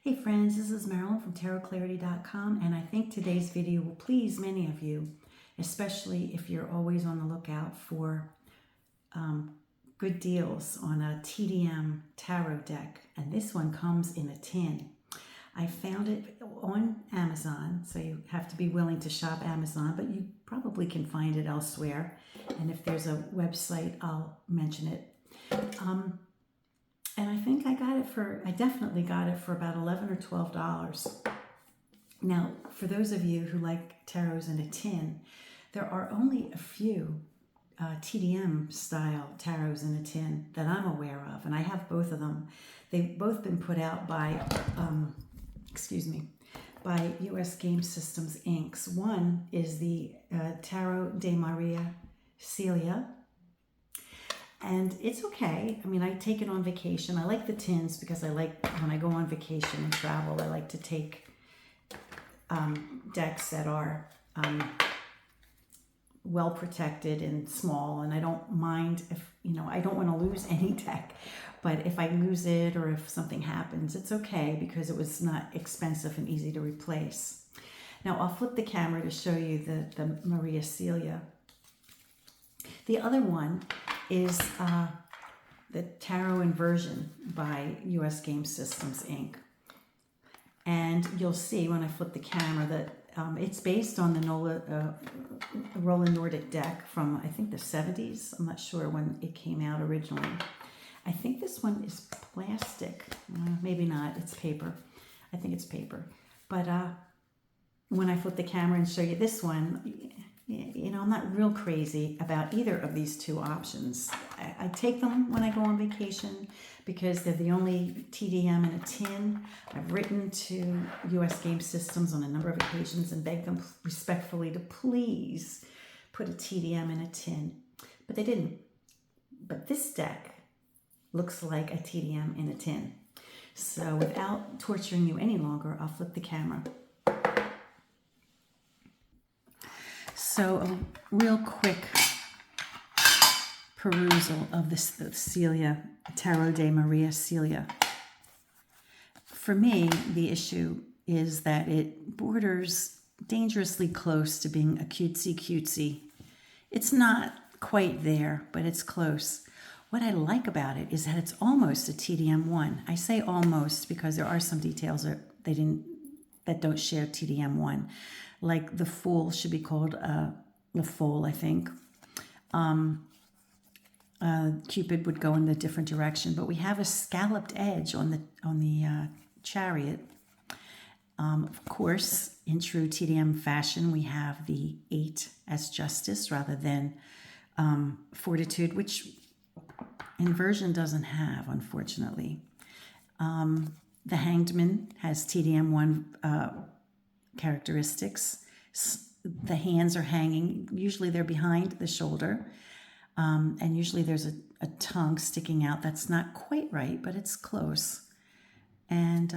Hey friends, this is Marilyn from Tarot4All, and I think today's video will please many of you, especially if you're always on the lookout for good deals on a TDM tarot deck. And this one comes in a tin. I found it on Amazon, so you have to be willing to shop Amazon, but you probably can find it elsewhere. And if there's a website, I'll mention it. And I think I definitely got it for about $11 or $12. Now, for those of you who like tarots in a tin, there are only a few TDM style tarots in a tin that I'm aware of, and I have both of them. They've both been put out by, by US Game Systems Inc. One is the Tarot de Marseille. And it's okay. I mean, I take it on vacation. I like the tins because I like, when I go on vacation and travel, I like to take decks that are well protected and small. And I don't mind if, I don't want to lose any deck. But if I lose it or if something happens, it's okay because it was not expensive and easy to replace. Now, I'll flip the camera to show you the Maria Celia. The other one is the Tarot Inversion by US Game Systems Inc. And you'll see when I flip the camera that it's based on the Roland Nordic deck from, I think, the 70s. I'm not sure when it came out originally. I think this one is plastic. Maybe not. It's paper. I think it's paper. But when I flip the camera and show you this one, I'm not real crazy about either of these two options. I take them when I go on vacation because they're the only TDM in a tin. I've written to US Game Systems on a number of occasions and begged them respectfully to please put a TDM in a tin, but they didn't. But this deck looks like a TDM in a tin. So without torturing you any longer, I'll flip the camera. So a real quick perusal of the Celia, Tarot de Marseille. For me, the issue is that it borders dangerously close to being a cutesy. It's not quite there, but it's close. What I like about it is that it's almost a TDM1. I say almost because there are some details that don't share TDM1. Like the Fool should be called Le Fool, I think. Cupid would go in a different direction, but we have a scalloped edge on the Chariot. Of course, in true TDM fashion, we have the 8 as Justice rather than Fortitude, which Inversion doesn't have, unfortunately. The Hanged Man has TDM1 characteristics. The hands are hanging. Usually they're behind the shoulder. And usually there's a tongue sticking out. That's not quite right, but it's close. And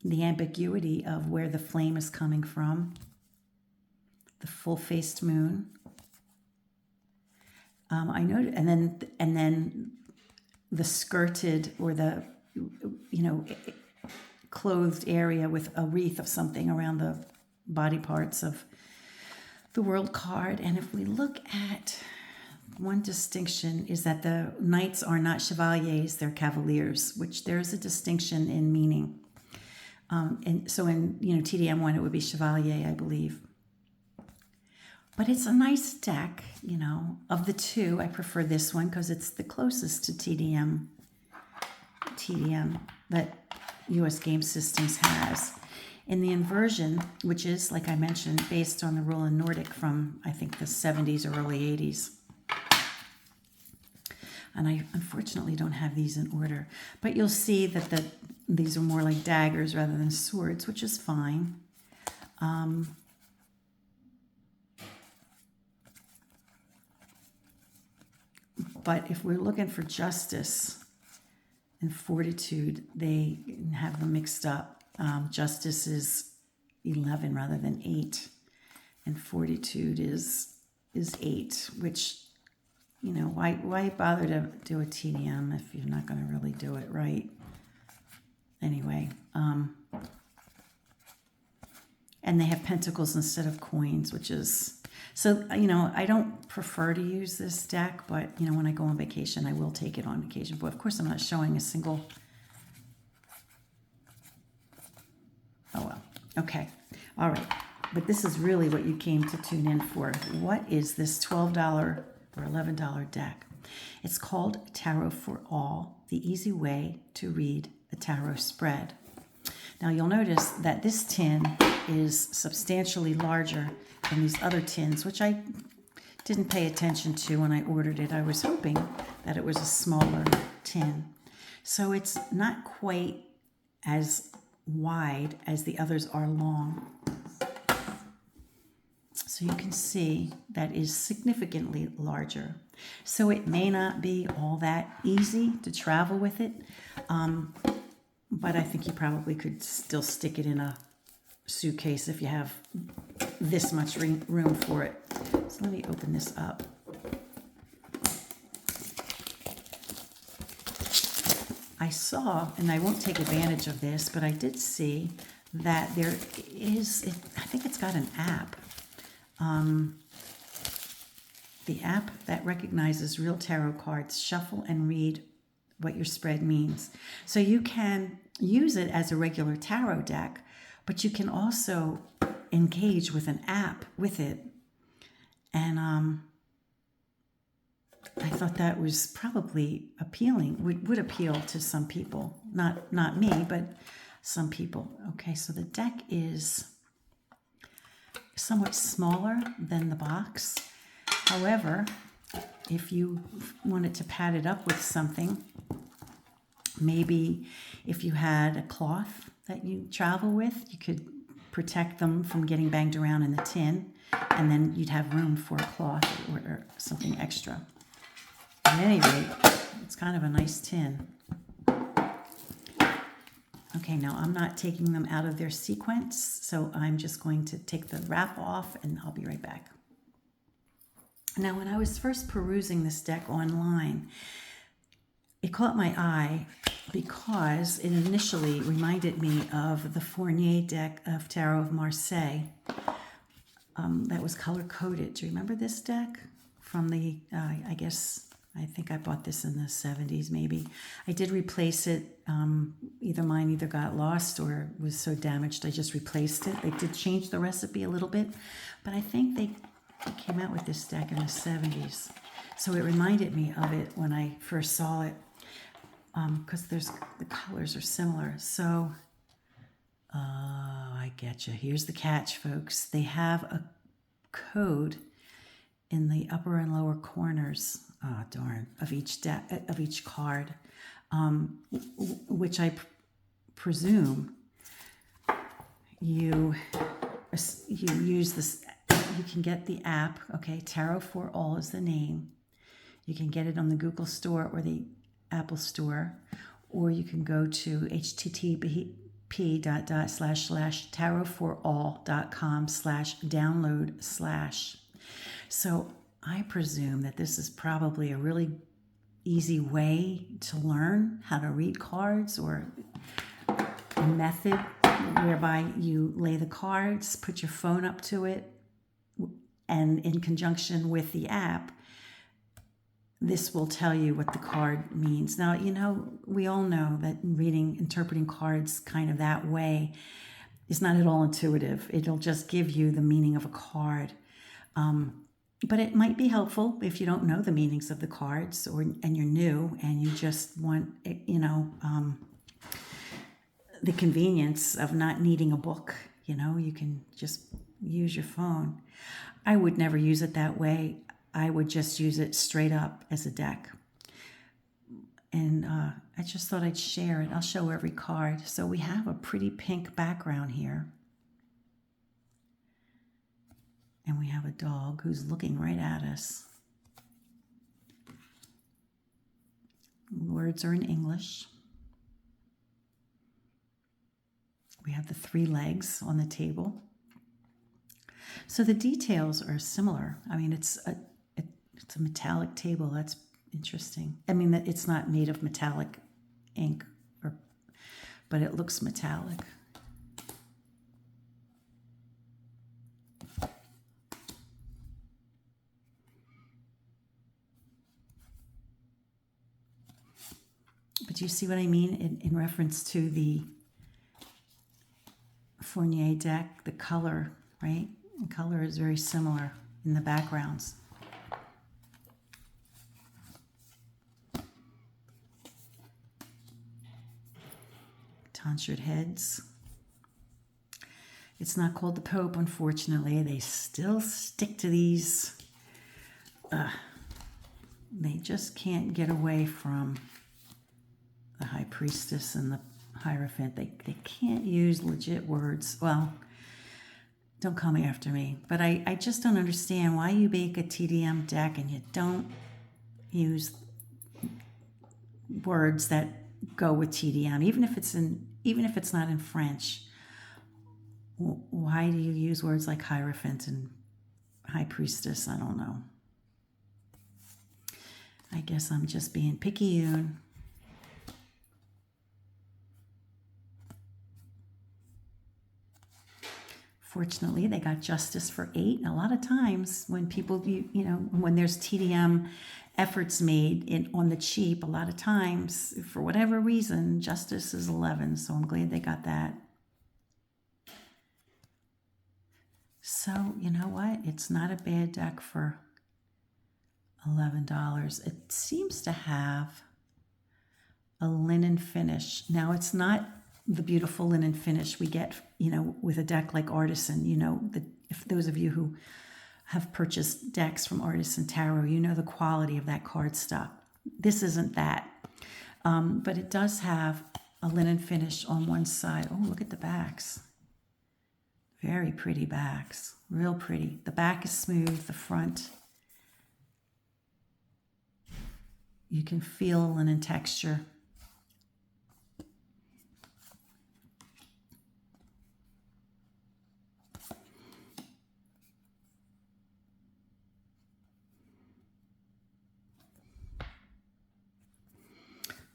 the ambiguity of where the flame is coming from. The full-faced moon. I noted, and then the skirted or the, clothed area with a wreath of something around the body parts of the World card. And if we look at one distinction is that the knights are not chevaliers, they're cavaliers, which there is a distinction in meaning. And so in TDM1 it would be chevalier, I believe. But it's a nice deck, Of the two, I prefer this one because it's the closest to TDM that US Game Systems has. In the Inversion, which is, like I mentioned, based on the Roland Nordic from, I think, the 70s or early 80s. And I unfortunately don't have these in order. But you'll see that these are more like daggers rather than swords, which is fine. But if we're looking for Justice and Fortitude, they have them mixed up. Justice is 11 rather than 8, and Fortitude is 8, which, why bother to do a TDM if you're not going to really do it right? anyway, and they have pentacles instead of coins, which is, so, you know, I don't prefer to use this deck, but, you know, when I go on vacation, I will take it on occasion. But of course, I'm not showing a single. Oh, well. Okay. All right. But this is really what you came to tune in for. What is this $12 or $11 deck? It's called Tarot4All, the easy way to read a tarot spread. Now, you'll notice that this tin is substantially larger than these other tins, which I didn't pay attention to when I ordered it. I was hoping that it was a smaller tin. So it's not quite as wide as the others are long. So you can see that is significantly larger. So it may not be all that easy to travel with it, but I think you probably could still stick it in a suitcase if you have this much room for it. So let me open this up. I saw, and I won't take advantage of this, but I did see that there is, I think it's got an app. The app that recognizes real tarot cards, shuffle and read what your spread means. So you can use it as a regular tarot deck, but you can also engage with an app with it. And I thought that was probably appealing, would appeal to some people. Not me, but some people. Okay, so the deck is somewhat smaller than the box. However, if you wanted to pad it up with something, maybe if you had a cloth that you travel with, you could protect them from getting banged around in the tin, and then you'd have room for a cloth or something extra. At any rate, it's kind of a nice tin. Okay, now I'm not taking them out of their sequence, so I'm just going to take the wrap off and I'll be right back. Now, when I was first perusing this deck online, it caught my eye because it initially reminded me of the Fournier deck of Tarot of Marseille that was color-coded. Do you remember this deck from the, I think I bought this in the 70s, maybe. I did replace it. Either mine got lost or was so damaged I just replaced it. They did change the recipe a little bit, but I think they came out with this deck in the 70s. So it reminded me of it when I first saw it, because the colors are similar. So, I get you. Here's the catch, folks. They have a code in the upper and lower corners, of each card, which I presume you use this. You can get the app. Okay, Tarot4All is the name. You can get it on the Google Store or the Apple Store, or you can go to http://tarot4all.com/download/. So I presume that this is probably a really easy way to learn how to read cards, or a method whereby you lay the cards, put your phone up to it, and in conjunction with the app, this will tell you what the card means. Now, you know, we all know that interpreting cards kind of that way is not at all intuitive. It'll just give you the meaning of a card. But it might be helpful if you don't know the meanings of the cards, and you're new and you just want, the convenience of not needing a book. You can just use your phone. I would never use it that way. I would just use it straight up as a deck. And I just thought I'd share it. I'll show every card. So we have a pretty pink background here. And we have a dog who's looking right at us. Words are in English. We have the 3 legs on the table. So the details are similar. I mean, it's a metallic table. That's interesting. I mean, that it's not made of metallic ink, but it looks metallic. But you see what I mean in reference to the Fournier deck, the color, right? The color is very similar in the backgrounds. Tonsured heads. It's not called the Pope, unfortunately. They still stick to these. They just can't get away from the High Priestess and the Hierophant. They can't use legit words. Well, don't come after me. But I just don't understand why you make a TDM deck and you don't use words that go with TDM, even if it's not in French. Why do you use words like Hierophant and High Priestess? I don't know. I guess I'm just being picky-yoon. Fortunately, they got justice for 8. And a lot of times when people, you know, when there's TDM efforts made on the cheap, a lot of times, for whatever reason, justice is 11. So I'm glad they got that. So, you know what? It's not a bad deck for $11. It seems to have a linen finish. Now, it's not the beautiful linen finish we get, you know, with a deck like Artisan. You know, if those of you who have purchased decks from Artisan Tarot, you know the quality of that cardstock. This isn't that. But it does have a linen finish on one side. Oh, look at the backs. Very pretty backs. Real pretty. The back is smooth, the front. You can feel linen texture.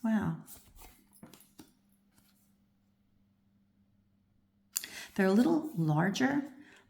Wow. They're a little larger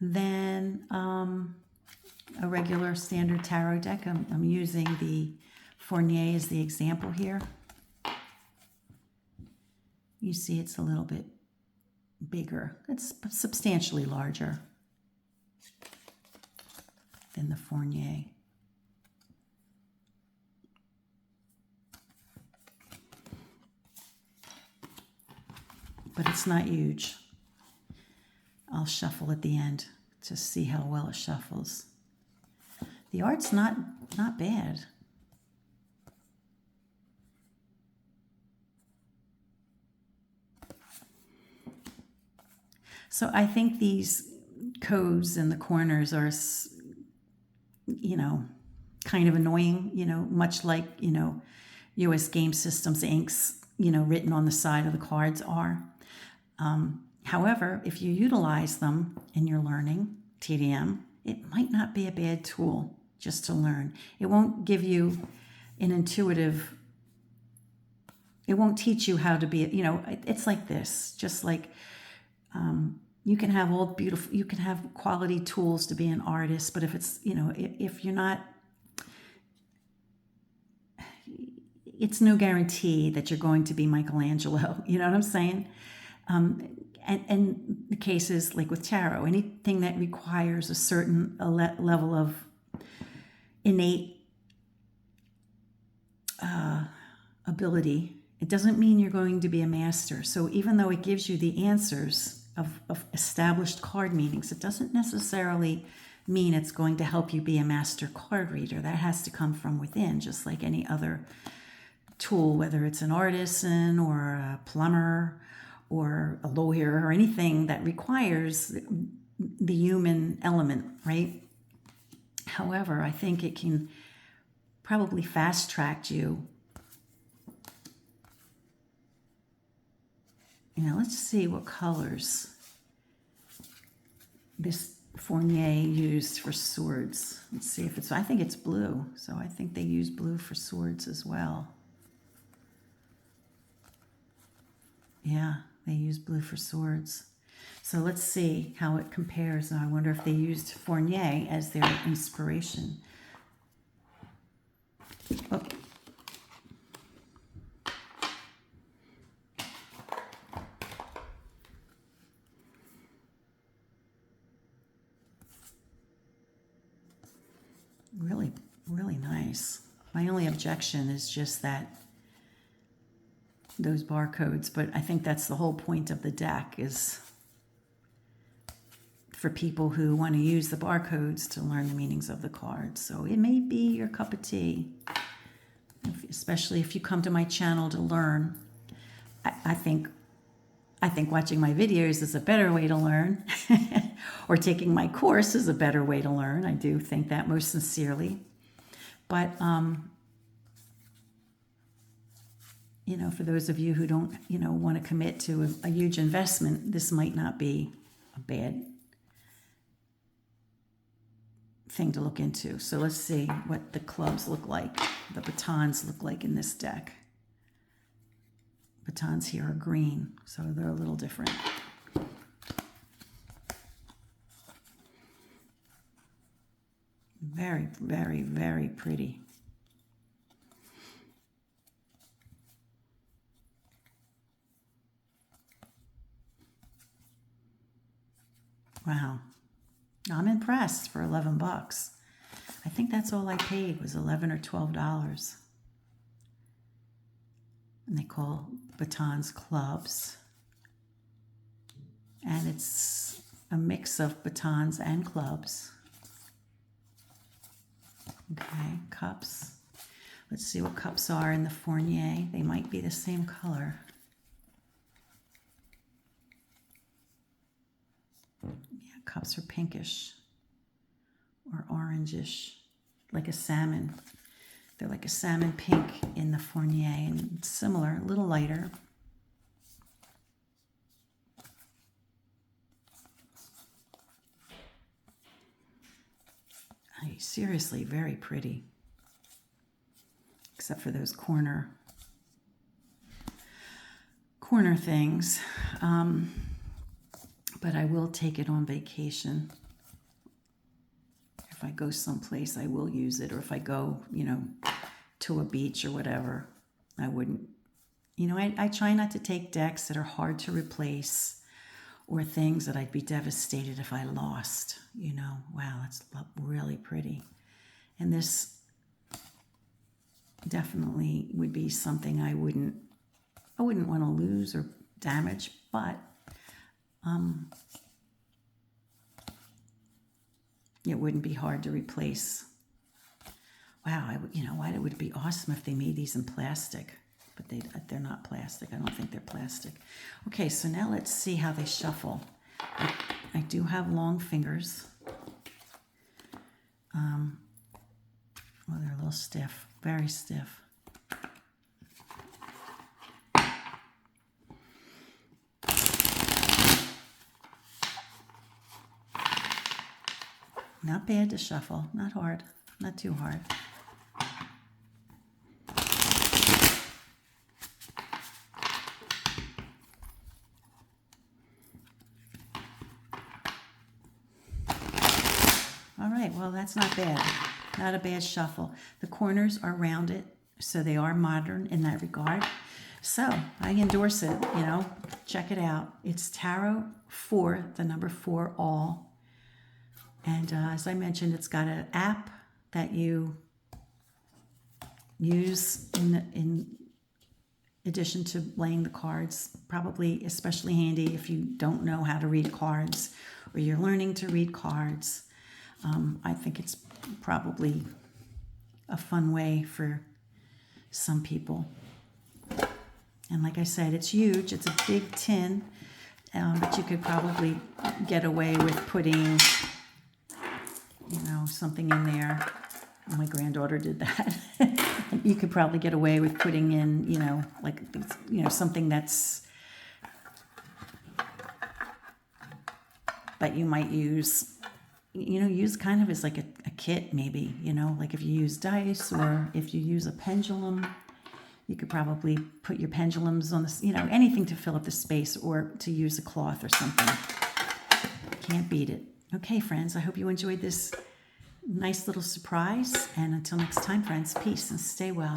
than a regular standard tarot deck. I'm using the Fournier as the example here. You see it's a little bit bigger. It's substantially larger than the Fournier. But it's not huge. I'll shuffle at the end to see how well it shuffles. The art's not bad. So I think these codes in the corners are, you know, kind of annoying, you know, much like, you know, US Game Systems inks, you know, written on the side of the cards are. However, if you utilize them in your learning, TDM, it might not be a bad tool just to learn. It won't give you an intuitive, it won't teach you how to be, you know, it's like this, just like you can have all beautiful, you can have quality tools to be an artist, but if it's, you know, if you're not, it's no guarantee that you're going to be Michelangelo, you know what I'm saying? And the cases like with tarot, anything that requires a certain level of innate ability, it doesn't mean you're going to be a master. So even though it gives you the answers of established card meanings, it doesn't necessarily mean it's going to help you be a master card reader. That has to come from within, just like any other tool, whether it's an artisan or a plumber or a lawyer or anything that requires the human element, right? However, I think it can probably fast track you. Now let's see what colors this Fournier used for swords. Let's see if it's, I think it's blue. So I think they use blue for swords as well. Yeah, They use blue for swords. So let's see how it compares. Now I wonder if they used Fournier as their inspiration. Oh. Really, really nice. My only objection is just that those barcodes, but I think that's the whole point of the deck, is for people who want to use the barcodes to learn the meanings of the cards. So it may be your cup of tea, especially if you come to my channel to learn. I think watching my videos is a better way to learn, or taking my course is a better way to learn. I do think that most sincerely. But, you know, for those of you who don't, you know, want to commit to a huge investment, this might not be a bad thing to look into. So let's see what the clubs look like, the batons look like in this deck. Batons here are green, so they're a little different. Very, very, very pretty. Wow. I'm impressed for 11 bucks. I think that's all I paid, was $11 or $12. And they call batons clubs. And it's a mix of batons and clubs. Okay, cups. Let's see what cups are in the Fournier. They might be the same color. Yeah, cups are pinkish or orangish, like a salmon. They're like a salmon pink in the Fournier, and similar, a little lighter. Seriously, very pretty. Except for those corner things. But I will take it on vacation. If I go someplace, I will use it. Or if I go, you know, to a beach or whatever, I wouldn't. You know, I try not to take decks that are hard to replace, or things that I'd be devastated if I lost. You know, wow, that's really pretty. And this definitely would be something I wouldn't want to lose or damage, but it wouldn't be hard to replace. Wow, you know what? It would be awesome if they made these in plastic, but they're not plastic. I don't think they're plastic. Okay, so now let's see how they shuffle. I do have long fingers. Well, they're a little stiff, very stiff. Not bad to shuffle, not hard, not too hard. All right, well, that's not bad. Not a bad shuffle. The corners are rounded, so they are modern in that regard. So I endorse it, you know, check it out. It's Tarot4, the number 4 all. And as I mentioned, it's got an app that you use in addition to laying the cards. Probably especially handy if you don't know how to read cards, or you're learning to read cards. I think it's probably a fun way for some people. And like I said, it's huge. It's a big tin, but you could probably get away with putting, you know, something in there. My granddaughter did that. You could probably get away with putting in, you know, like, you know, something that you might use. You know, use kind of as like a kit, maybe, you know, like if you use dice, or if you use a pendulum, You could probably put your pendulums on this, anything to fill up the space or to use a cloth or something. Can't beat it. Okay, friends, I hope you enjoyed this nice little surprise. And until next time, friends, peace and stay well.